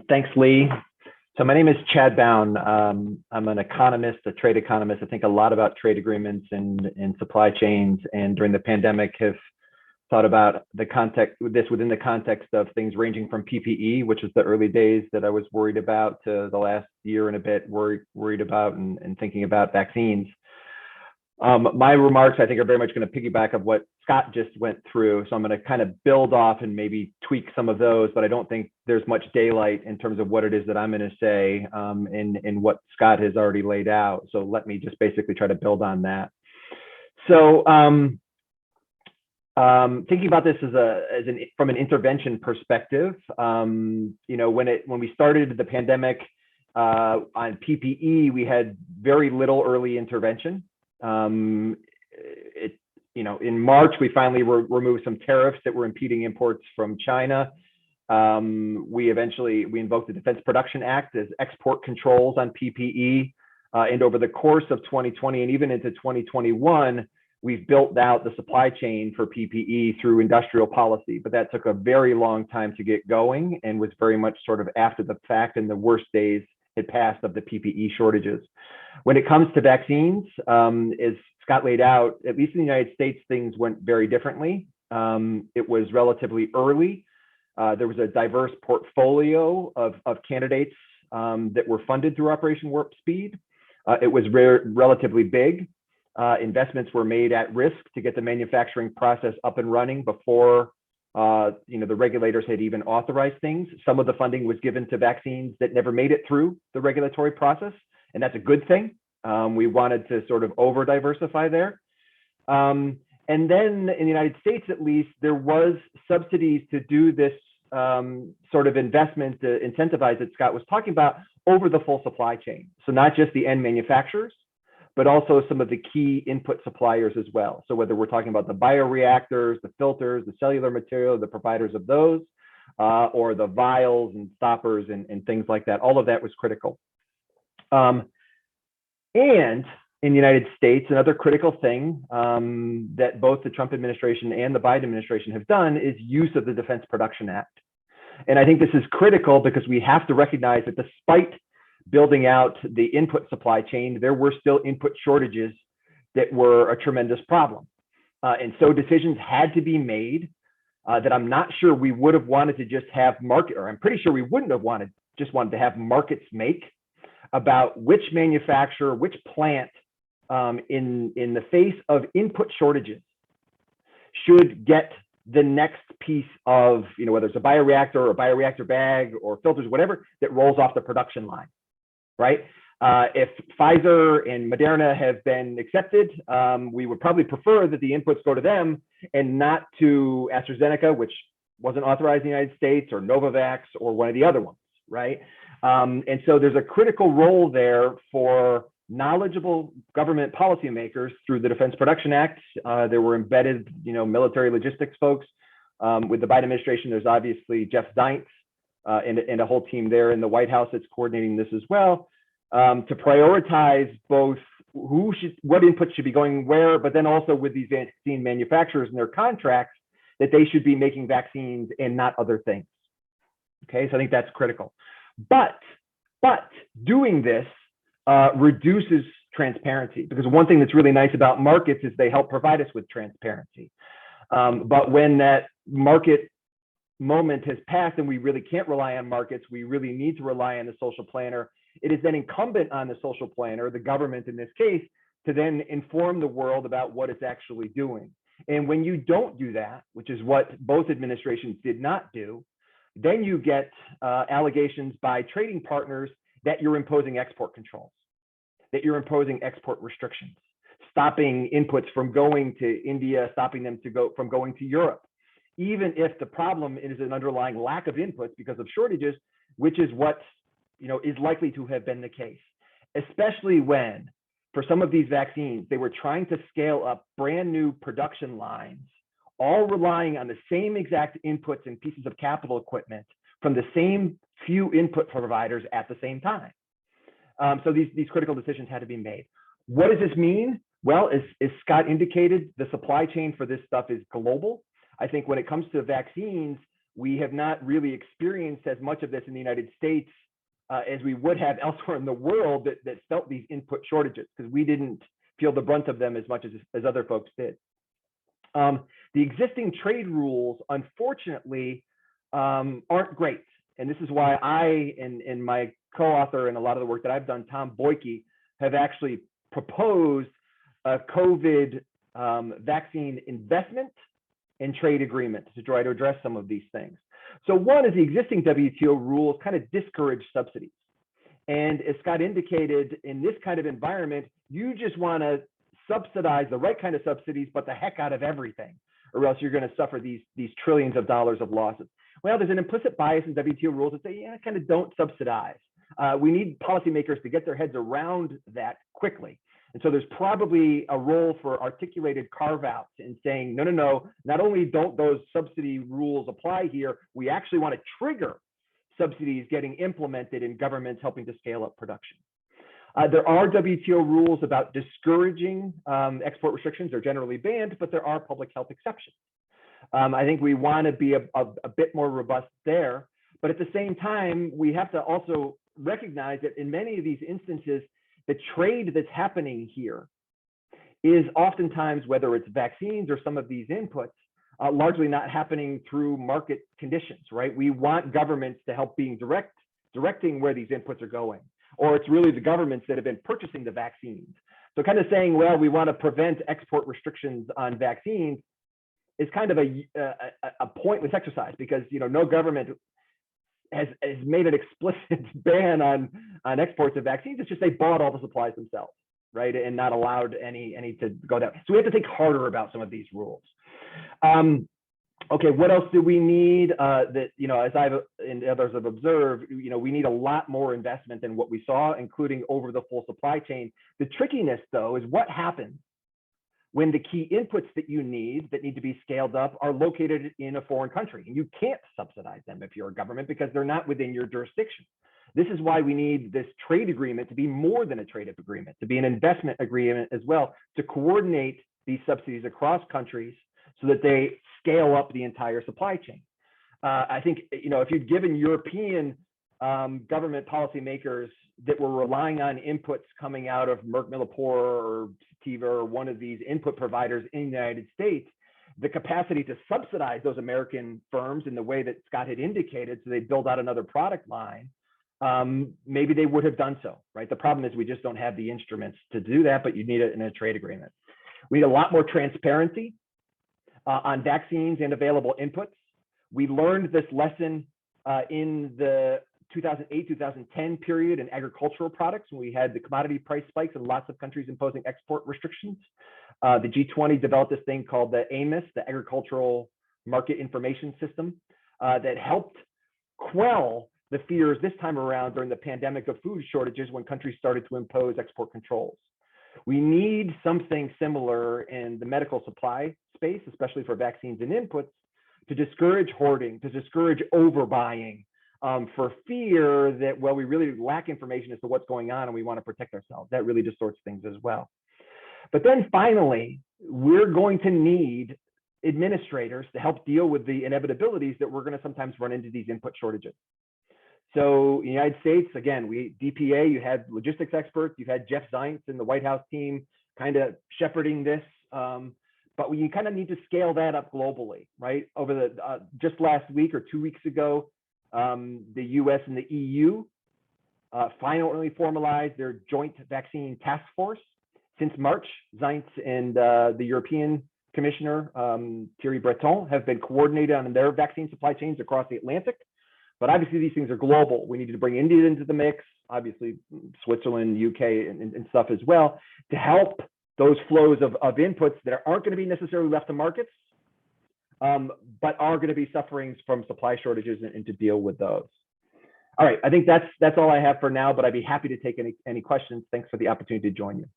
Thanks, Lee. So my name is Chad Bown. I'm an economist, a trade economist. I think a lot about trade agreements and supply chains. And during the pandemic, have thought about the context this within the context of things ranging from PPE, which is the early days that I was worried about, to the last year and a bit worried about and thinking about vaccines. My remarks, I think, are very much going to piggyback of what Scott just went through. So I'm going to kind of build off and maybe tweak some of those, but I don't think there's much daylight in terms of what it is that I'm going to say in what Scott has already laid out. So let me just basically try to build on that. So thinking about this from an intervention perspective, when we started the pandemic on PPE, we had very little early intervention. In March, we finally removed some tariffs that were impeding imports from China. We invoked the Defense Production Act as export controls on PPE. And over the course of 2020 and even into 2021, we've built out the supply chain for PPE through industrial policy, but that took a very long time to get going and was very much sort of after the fact, and the worst days had passed of the PPE shortages. When it comes to vaccines, as Scott laid out, at least in the United States, things went very differently. It was relatively early. There was a diverse portfolio of candidates that were funded through Operation Warp Speed. It was relatively big. Investments were made at risk to get the manufacturing process up and running before the regulators had even authorized things. Some of the funding was given to vaccines that never made it through the regulatory process, and that's a good thing. We wanted to sort of over diversify there. And then in the United States, at least, there was subsidies to do this sort of investment to incentivize that Scott was talking about over the full supply chain. So not just the end manufacturers, but also some of the key input suppliers as well. So whether we're talking about the bioreactors, the filters, the cellular material, the providers of those, or the vials and stoppers and things like that, all of that was critical. And in the United States, another critical thing that both the Trump administration and the Biden administration have done is use of the Defense Production Act. And I think this is critical because we have to recognize that despite building out the input supply chain, there were still input shortages that were a tremendous problem. And so decisions had to be made that I'm not sure we would have wanted to just have I'm pretty sure we wouldn't have wanted to have markets make about which manufacturer, which plant in the face of input shortages should get the next piece of, whether it's a bioreactor or a bioreactor bag or filters, whatever, that rolls off the production line. Right? If Pfizer and Moderna have been accepted, we would probably prefer that the inputs go to them and not to AstraZeneca, which wasn't authorized in the United States, or Novavax, or one of the other ones, right? And so there's a critical role there for knowledgeable government policymakers through the Defense Production Act. There were embedded, military logistics folks. With the Biden administration, there's obviously Jeff Zients, and a whole team there in the White House that's coordinating this as well, to prioritize both what inputs should be going where, but then also with these vaccine manufacturers and their contracts, that they should be making vaccines and not other things. Okay, so I think that's critical. But doing this reduces transparency, because one thing that's really nice about markets is they help provide us with transparency. But when that market moment has passed and we really can't rely on markets, we really need to rely on the social planner. It is then incumbent on the social planner, the government in this case, to then inform the world about what it's actually doing. And when you don't do that, which is what both administrations did not do, then you get allegations by trading partners that you're imposing export controls, that you're imposing export restrictions, stopping inputs from going to India, stopping them from going to Europe, even if the problem is an underlying lack of inputs because of shortages, which is what is likely to have been the case, especially when, for some of these vaccines, they were trying to scale up brand new production lines, all relying on the same exact inputs and pieces of capital equipment from the same few input providers at the same time. So these critical decisions had to be made. What does this mean? Well, as Scott indicated, the supply chain for this stuff is global. I think when it comes to vaccines, we have not really experienced as much of this in the United States as we would have elsewhere in the world that felt these input shortages, because we didn't feel the brunt of them as much as other folks did. The existing trade rules, unfortunately, aren't great. And this is why I and my co-author and a lot of the work that I've done, Tom Boyke, have actually proposed a COVID vaccine investment and trade agreement to try to address some of these things. So one is the existing WTO rules kind of discourage subsidies. And as Scott indicated, in this kind of environment, you just want to subsidize the right kind of subsidies, but the heck out of everything, or else you're going to suffer these trillions of dollars of losses. Well, there's an implicit bias in WTO rules that say, yeah, kind of don't subsidize. We need policymakers to get their heads around that quickly. And so there's probably a role for articulated carve-outs in saying, no, no, no, not only don't those subsidy rules apply here, we actually want to trigger subsidies getting implemented in governments helping to scale up production. There are WTO rules about discouraging export restrictions. They're generally banned, but there are public health exceptions. I think we want to be a bit more robust there. But at the same time, we have to also recognize that in many of these instances, the trade that's happening here is oftentimes, whether it's vaccines or some of these inputs, largely not happening through market conditions, right? We want governments to help being directing where these inputs are going, or it's really the governments that have been purchasing the vaccines. So kind of saying, well, we want to prevent export restrictions on vaccines is kind of a pointless exercise, because no government has made an explicit ban on exports of vaccines. It's just they bought all the supplies themselves, right, and not allowed any to go down. So we have to think harder about some of these rules. Okay, what else do we need? That as I've and others have observed, we need a lot more investment than what we saw, including over the full supply chain. The trickiness, though, is what happens when the key inputs that you need that need to be scaled up are located in a foreign country, and you can't subsidize them if you're a government because they're not within your jurisdiction. This is why we need this trade agreement to be more than a trade agreement, to be an investment agreement as well, to coordinate these subsidies across countries so that they scale up the entire supply chain. I think if you'd given European government policymakers that were relying on inputs coming out of Merck Millipore or Sativa or one of these input providers in the United States, the capacity to subsidize those American firms in the way that Scott had indicated, so they build out another product line, maybe they would have done so, right? The problem is we just don't have the instruments to do that, but you need it in a trade agreement. We need a lot more transparency on vaccines and available inputs. We learned this lesson in the 2008-2010 period in agricultural products, when we had the commodity price spikes and lots of countries imposing export restrictions. The G20 developed this thing called the AMIS, the Agricultural Market Information System, that helped quell the fears this time around during the pandemic of food shortages when countries started to impose export controls. We need something similar in the medical supply space, especially for vaccines and inputs, to discourage hoarding, to discourage overbuying, for fear that, well, we really lack information as to what's going on and we want to protect ourselves. That really distorts things as well. But then finally, we're going to need administrators to help deal with the inevitabilities that we're going to sometimes run into these input shortages. So in the United States, again, DPA, you had logistics experts, you've had Jeff Zients and the White House team kind of shepherding this, but we kind of need to scale that up globally, right? Over the just last week or 2 weeks ago, the US and the EU finally formalized their joint vaccine task force. Since March, Zients and the European Commissioner, Thierry Breton, have been coordinated on their vaccine supply chains across the Atlantic. But obviously these things are global. We need to bring India into the mix, obviously Switzerland, UK, and stuff as well, to help those flows of inputs that aren't going to be necessarily left to markets, but are going to be suffering from supply shortages, and to deal with those. All right, I think that's all I have for now, but I'd be happy to take any questions. Thanks for the opportunity to join you.